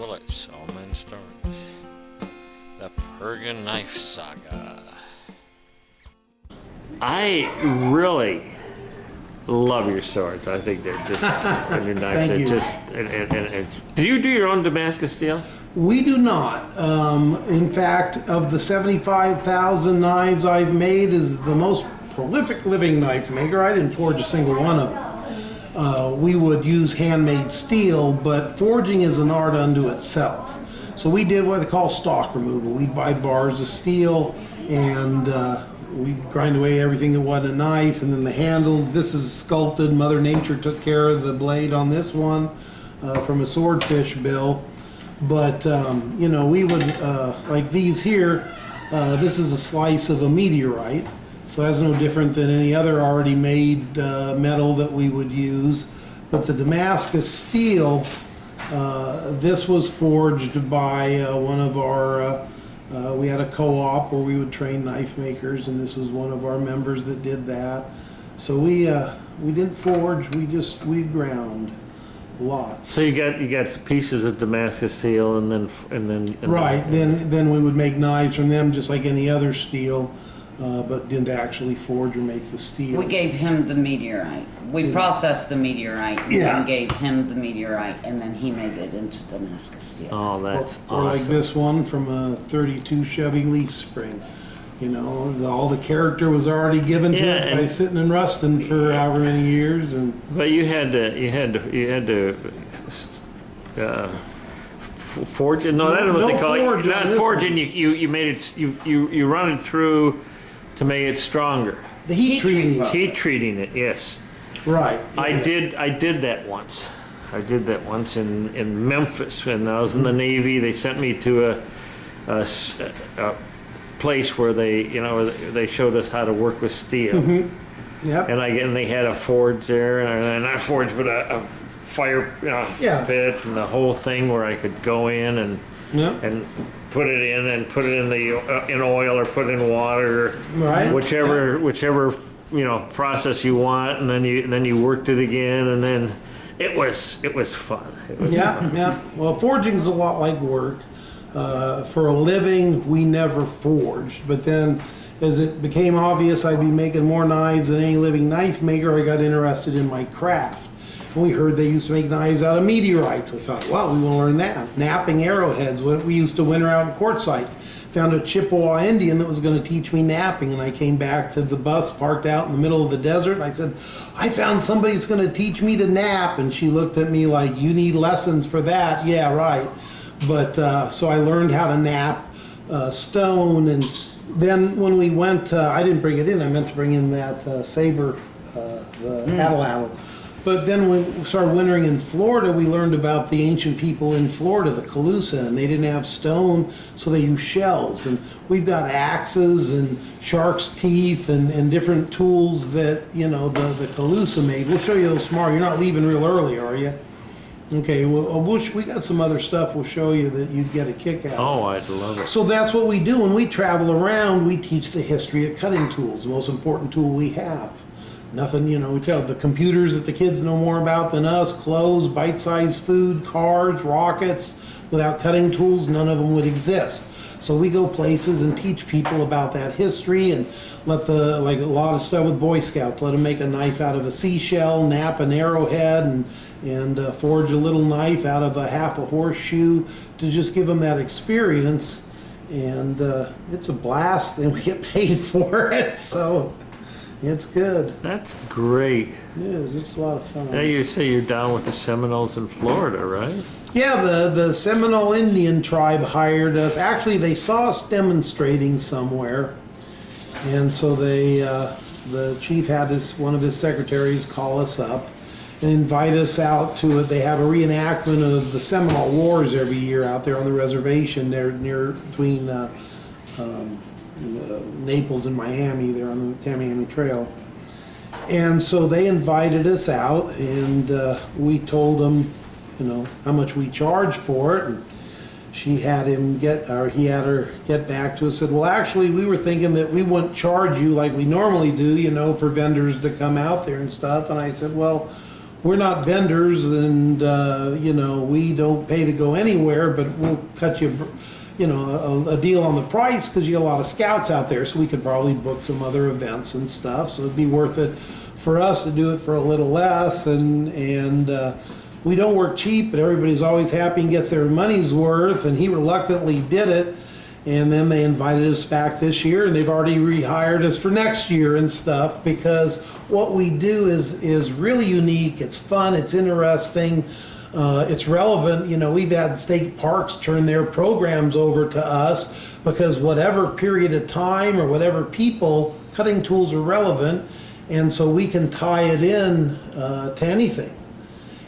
Willits, All Men Stories. The Largin Knife Saga. I really love your swords. I think they're just, and your knives, Thank you. just, do you do your own Damascus steel? We do not. In fact, of the 75,000 knives I've made, is the most prolific living knife maker. I didn't forge a single one of them. We would use handmade steel, but forging is an art unto itself. So we did what they call stock removal. We'd buy bars of steel and we'd grind away everything that wasn't a knife, and then the handles. This is sculpted. Mother Nature took care of the blade on this one from a swordfish bill. But, you know, we would, like these here, this is a slice of a meteorite. So that's no different than any other already made metal that we would use. But the Damascus steel, this was forged by one of our, we had a co-op where we would train knife makers, and this was one of our members that did that. So we didn't forge, we ground. Lots. So you got pieces of Damascus steel, and then Right. Then we would make knives from them, just like any other steel, but didn't actually forge or make the steel. We gave him the meteorite. We processed the meteorite and then gave him the meteorite, and then he made it into Damascus steel. Oh, that's or awesome. like this one from a 32 Chevy Leaf Spring. You know, all the character was already given to it by sitting and rusting for however many years, and. But you had to forge it. No, that was what they call it. Not forging. You made it. You run it through to make it stronger. The heat treating. Heat treating it. Yes. Right. Yeah. I did that once. I did that once in Memphis when I was in the Navy. They sent me to a place where they showed us how to work with steel. Mm-hmm. Yep. And they had a forge there, and not a forge, but a fire pit, and the whole thing where I could go in and put it in, and put it in oil or put it in water, right? Whichever process you want, and then you worked it again, and then it was fun. Yeah. Well, forging's a lot like work. For a living, we never forged, but then as it became obvious I'd be making more knives than any living knife maker, I got interested in my craft. And we heard they used to make knives out of meteorites. We thought, well, we want to learn that. Napping arrowheads. We used to winter out in Quartzsite. Found a Chippewa Indian that was going to teach me napping, and I came back to the bus parked out in the middle of the desert, and I said, I found somebody that's going to teach me to nap. And she looked at me like, you need lessons for that? Yeah, right. But so I learned how to nap stone, and then when we went, I didn't bring it in. I meant to bring in that saber, the atlatl. But then when we started wintering in Florida, we learned about the ancient people in Florida, the Calusa, and they didn't have stone, so they used shells. And we've got axes and shark's teeth and different tools that the Calusa made. We'll show you those tomorrow. You're not leaving real early, are you? Okay, well, we got some other stuff we'll show you that you'd get a kick out of. Oh, I'd love it. So that's what we do. When we travel around, we teach the history of cutting tools, the most important tool we have. Nothing, we tell the computers that the kids know more about than us, clothes, bite-sized food, cars, rockets. Without cutting tools, none of them would exist. So we go places and teach people about that history, and like a lot of stuff with Boy Scouts, let them make a knife out of a seashell, nap an arrowhead, and forge a little knife out of half a horseshoe to just give them that experience. And it's a blast, and we get paid for it, so it's good. That's great. It is. It's a lot of fun. Now you say you're down with the Seminoles in Florida, right? Yeah, the Seminole Indian tribe hired us. Actually, they saw us demonstrating somewhere, and so the chief had one of his secretaries call us up and invite us out to it. They have a reenactment of the Seminole Wars every year out there on the reservation there between Naples and Miami, there on the Tamiami Trail. And so they invited us out, and we told them how much we charged for it, and he had her get back to us, said, well, actually, we were thinking that we wouldn't charge you like we normally do, for vendors to come out there and stuff. And I said, well, we're not vendors, and you know, we don't pay to go anywhere, but we'll cut you, you know, a deal on the price because you got a lot of scouts out there, so we could probably book some other events and stuff. So it'd be worth it for us to do it for a little less, and we don't work cheap, but everybody's always happy and gets their money's worth. And he reluctantly did it, and then they invited us back this year, and they've already rehired us for next year and stuff, because what we do is really unique. It's fun, it's interesting, it's relevant. You know, we've had state parks turn their programs over to us because whatever period of time or whatever people, cutting tools are relevant, and so we can tie it in to anything.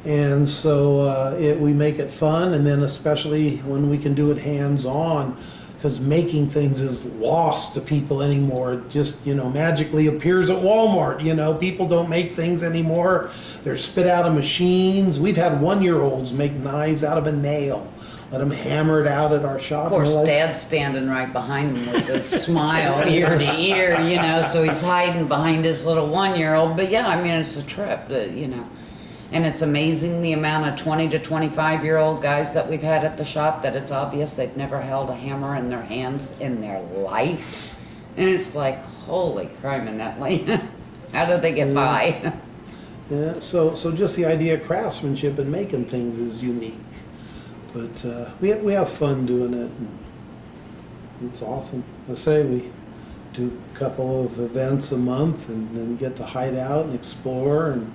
And so we make it fun, and then especially when we can do it hands-on, because making things is lost to people anymore. It just, you know, magically appears at Walmart. You know, people don't make things anymore. They're spit out of machines. We've had 1-year-olds make knives out of a nail. Let them hammer it out at our shop. Of course, Dad's standing right behind him with a smile ear to ear, you know, so he's hiding behind his little 1-year-old. But yeah, I mean, it's a trip, you know. And it's amazing the amount of 20 to 25-year-old guys that we've had at the shop that it's obvious they've never held a hammer in their hands in their life. And it's like, holy criminally, how did they get by? Yeah, so just the idea of craftsmanship and making things is unique. But we have fun doing it, and it's awesome. I say we do a couple of events a month and then get to hide out and explore and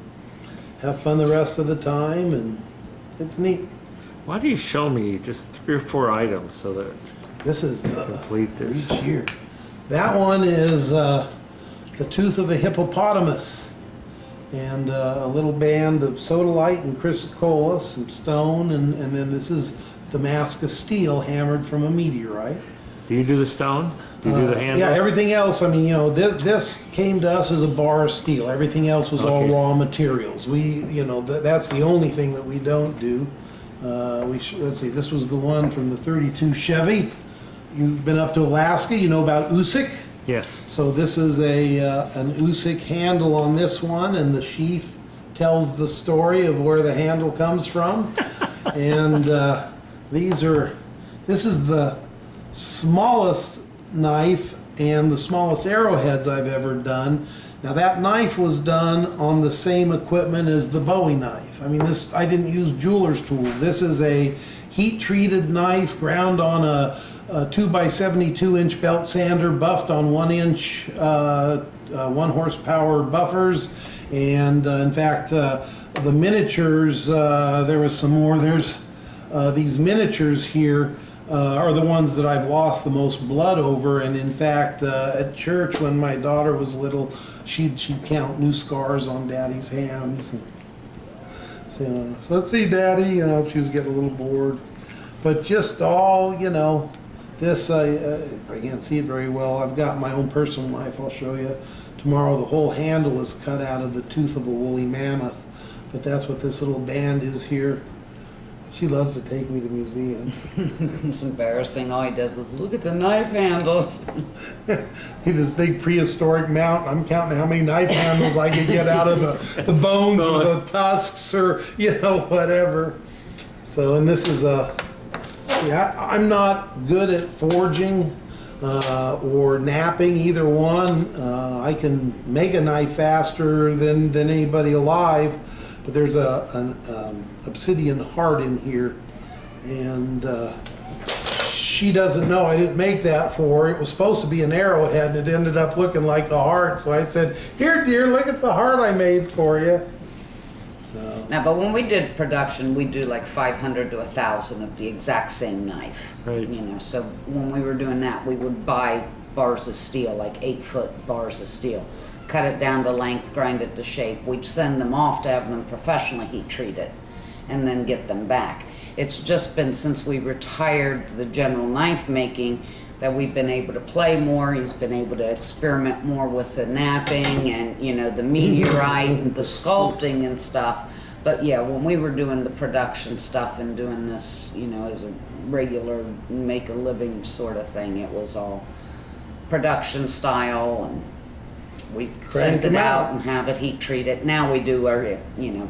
have fun the rest of the time, and it's neat. Why do you show me just 3 or 4 items so that this is the complete this each year? That one is the tooth of a hippopotamus, and a little band of sodalite and chrysocolla, some stone, and then this is Damascus steel hammered from a meteorite. Do you do the stone? Do you do the handles? Yeah, everything else, I mean, you know, this came to us as a bar of steel. Everything else was all raw materials. We, you know, that's the only thing that we don't do. Let's see, this was the one from the 32 Chevy. You've been up to Alaska, you know about Usyk? Yes. So this is an Usyk handle on this one, and the sheath tells the story of where the handle comes from. And this is the smallest knife and the smallest arrowheads I've ever done. Now that knife was done on the same equipment as the Bowie knife. I mean, I didn't use jeweler's tool. This is a heat-treated knife ground on a 2x72-inch belt sander, buffed on 1-inch 1-horsepower buffers. And in fact, the miniatures, there was some more. There's these miniatures here are the ones that I've lost the most blood over. And in fact, at church when my daughter was little, she'd count new scars on Daddy's hands. So let's see, Daddy, you know, if she was getting a little bored. But just all, you know, this, I can't see it very well. I've got my own personal knife, I'll show you tomorrow. The whole handle is cut out of the tooth of a woolly mammoth. But that's what this little band is here. She loves to take me to museums. It's embarrassing. All he does is look at the knife handles. This big prehistoric mount. I'm counting how many knife handles I can get out of the bones or the tusks or, you know, whatever. So, and this is I'm not good at forging or knapping, either one. I can make a knife faster than anybody alive. But there's an obsidian heart in here, and she doesn't know I didn't make that for her. It was supposed to be an arrowhead, and it ended up looking like a heart. So I said, "Here, dear, look at the heart I made for you." So. Now, but when we did production, we do like 500 to 1,000 of the exact same knife. Right. You know, so when we were doing that, we would buy bars of steel, like 8-foot bars of steel. Cut it down to length, grind it to shape. We'd send them off to have them professionally heat treated and then get them back. It's just been since we retired the general knife making that we've been able to play more. He's been able to experiment more with the napping and, you know, the meteorite and the sculpting and stuff. But yeah, when we were doing the production stuff and doing this, you know, as a regular make a living sort of thing, it was all production style. And we send it out and have it heat treated. Now we do our,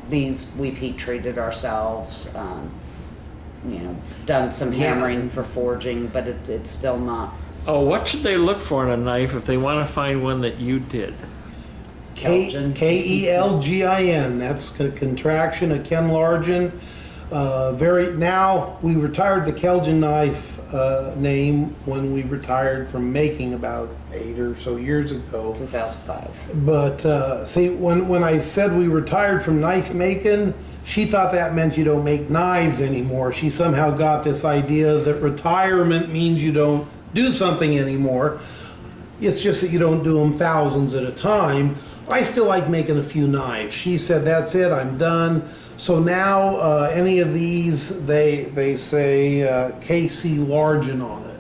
these we've heat treated ourselves. Done some hammering for forging, but it's still not. Oh, what should they look for in a knife if they want to find one that you did? Kelgin. Kelgin. That's a contraction of Ken Largin. Now we retired the Kelgin knife name when we retired from making about 8 or so years ago. 2005. But see, when I said we retired from knife making, she thought that meant you don't make knives anymore. She somehow got this idea that retirement means you don't do something anymore. It's just that you don't do them thousands at a time. I still like making a few knives. She said, that's it, I'm done. So now any of these, they say KC Largin on it.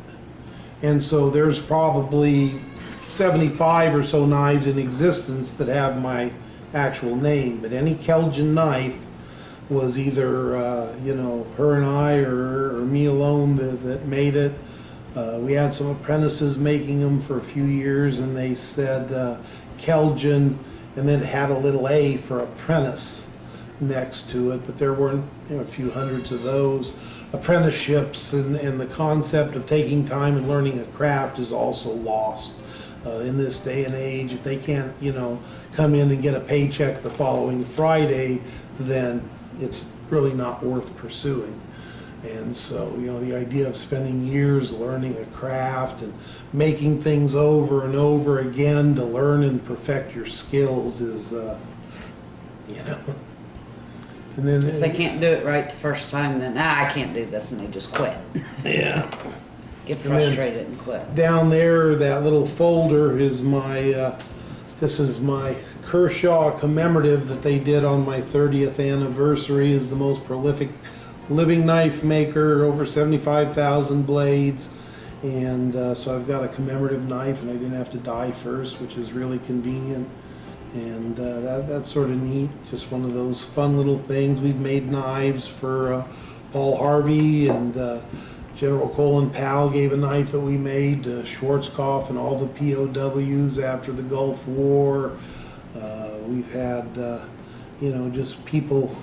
And so there's probably 75 or so knives in existence that have my actual name. But any Kelgin knife was either, her and I or me alone that made it. We had some apprentices making them for a few years, and they said Kelgin, and then it had a little A for apprentice next to it, but there weren't a few hundreds of those. Apprenticeships and the concept of taking time and learning a craft is also lost in this day and age. If they can't, come in and get a paycheck the following Friday, then it's really not worth pursuing. And so, the idea of spending years learning a craft and making things over and over again to learn and perfect your skills is, And then if they can't do it right the first time, then I can't do this, and they just quit. Yeah. Get frustrated and quit. Down there, that little folder is this is my Kershaw commemorative that they did on my 30th anniversary. Is the most prolific living knife maker, over 75,000 blades. And so I've got a commemorative knife, and I didn't have to die first, which is really convenient. And that's sort of neat, just one of those fun little things. We've made knives for Paul Harvey, and General Colin Powell gave a knife that we made to Schwarzkopf and all the POWs after the Gulf War. We've had, just people.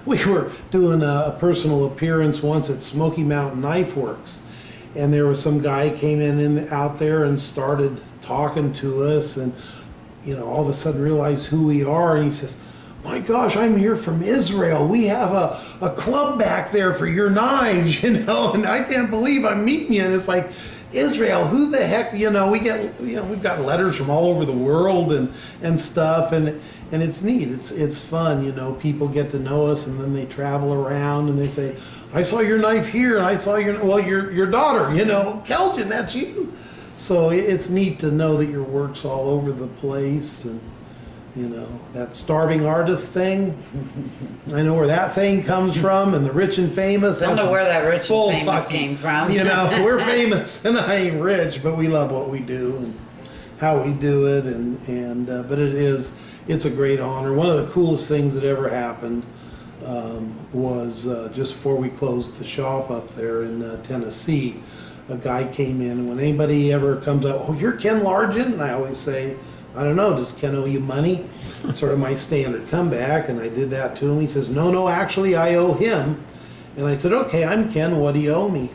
We were doing a personal appearance once at Smoky Mountain Knife Works, and there was some guy came in out there and started talking to us, and all of a sudden realized who we are, and he says, my gosh, I'm here from Israel. We have a club back there for your knives, and I can't believe I'm meeting you. And it's like, Israel, who the heck, we get, we've got letters from all over the world and stuff, and it's neat. It's fun, people get to know us, and then they travel around and they say, I saw your knife here, and I saw your daughter, Kelgin, that's you. So it's neat to know that your work's all over the place, and that starving artist thing. I know where that saying comes from, and the rich and famous. I don't know where that rich and famous came from. We're famous, and I ain't rich, but we love what we do and how we do it, but it's a great honor. One of the coolest things that ever happened was just before we closed the shop up there in Tennessee. A guy came in, and when anybody ever comes up, oh, you're Ken Largin? And I always say, I don't know, does Ken owe you money? It's sort of my standard comeback, and I did that to him. He says, no, actually I owe him. And I said, okay, I'm Ken, what do you owe me?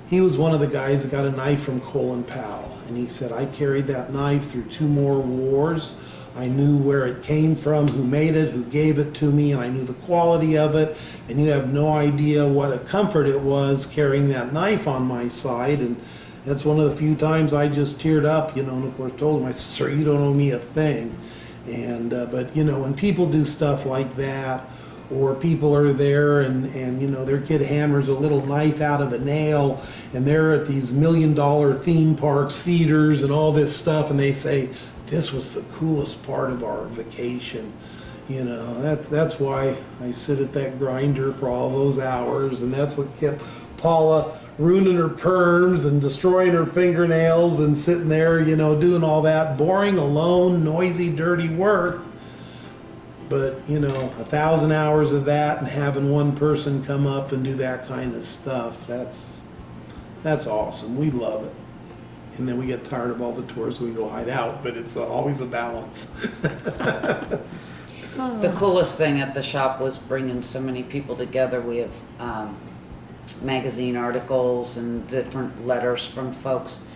He was one of the guys that got a knife from Colin Powell, and he said, I carried that knife through 2 more wars. I knew where it came from, who made it, who gave it to me, and I knew the quality of it. And you have no idea what a comfort it was carrying that knife on my side. And that's one of the few times I just teared up, and of course told him, I said, sir, you don't owe me a thing. And but when people do stuff like that, or people are there and their kid hammers a little knife out of a nail, and they're at these $1 million theme parks, theaters, and all this stuff, and they say, this was the coolest part of our vacation. That's why I sit at that grinder for all those hours, and that's what kept Paula ruining her perms and destroying her fingernails and sitting there, doing all that boring, alone, noisy, dirty work. But, 1,000 hours of that, and having one person come up and do that kind of stuff, that's awesome. We love it. and then we get tired of all the tours, so we go hide out, but it's always a balance. The coolest thing at the shop was bringing so many people together. We have magazine articles and different letters from folks.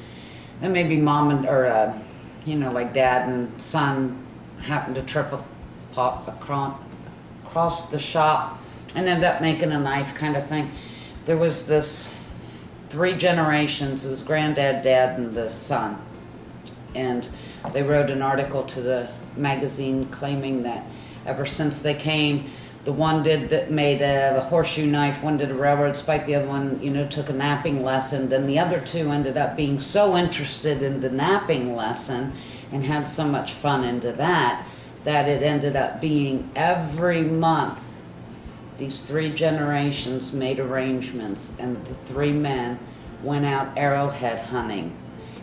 And maybe mom and, or, like dad and son happened to trip across the shop and end up making a knife kind of thing. There was this 3 generations. It was granddad, dad, and the son. And they wrote an article to the magazine claiming that ever since they came, the one made a horseshoe knife, one did a railroad spike, the other one, took a napping lesson. Then the other 2 ended up being so interested in the napping lesson and had so much fun into that it ended up being every month these 3 generations made arrangements and the 3 men went out arrowhead hunting.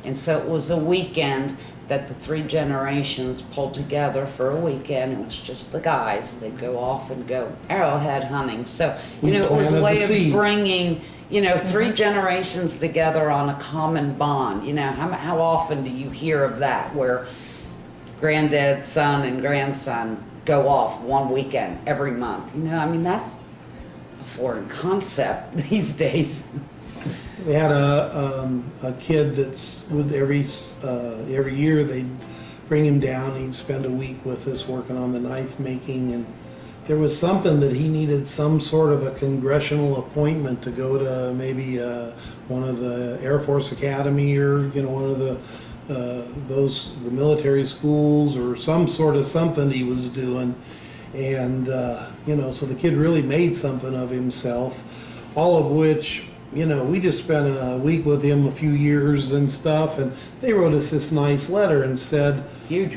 And so it was a weekend that the 3 generations pulled together for a weekend. It was just the guys. They'd go off and go arrowhead hunting. So, it was a way of bringing, 3 generations together on a common bond. How often do you hear of that where granddad, son, and grandson go off one weekend every month? That's a foreign concept these days. We had a kid that's every year they'd bring him down. He'd spend a week with us working on the knife making, and there was something that he needed some sort of a congressional appointment to go to maybe one of the Air Force Academy or one of the military schools or some sort of something he was doing, and so the kid really made something of himself, all of which. We just spent a week with him, a few years and stuff, and they wrote us this nice letter and said,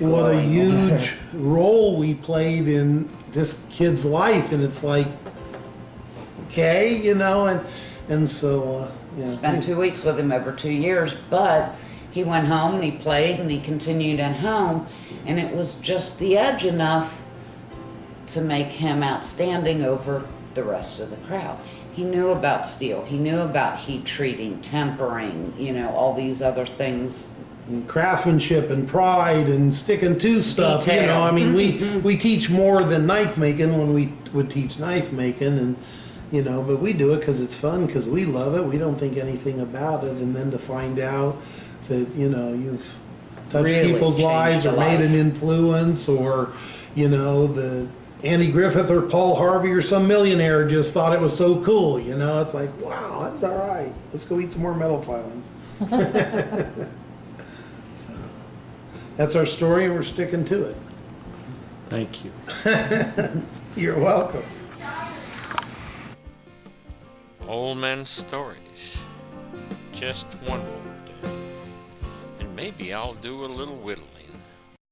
what a huge role we played in this kid's life. And it's like, okay, and so, Spent 2 weeks with him over 2 years, but he went home and he played and he continued at home, and it was just the edge enough to make him outstanding over the rest of the crowd. He knew about steel. He knew about heat treating, tempering, all these other things. And craftsmanship and pride and sticking to stuff. Detail. We teach more than knife making when we would teach knife making, and but we do it because it's fun, because we love it. We don't think anything about it, and then to find out that you've touched Really people's lives or made an influence, or the Andy Griffith or Paul Harvey or some millionaire just thought it was so cool, it's like, wow, that's all right. Let's go eat some more metal filings. So that's our story, and we're sticking to it. Thank you. You're welcome. Old men's stories. Just one more. And maybe I'll do a little whittling.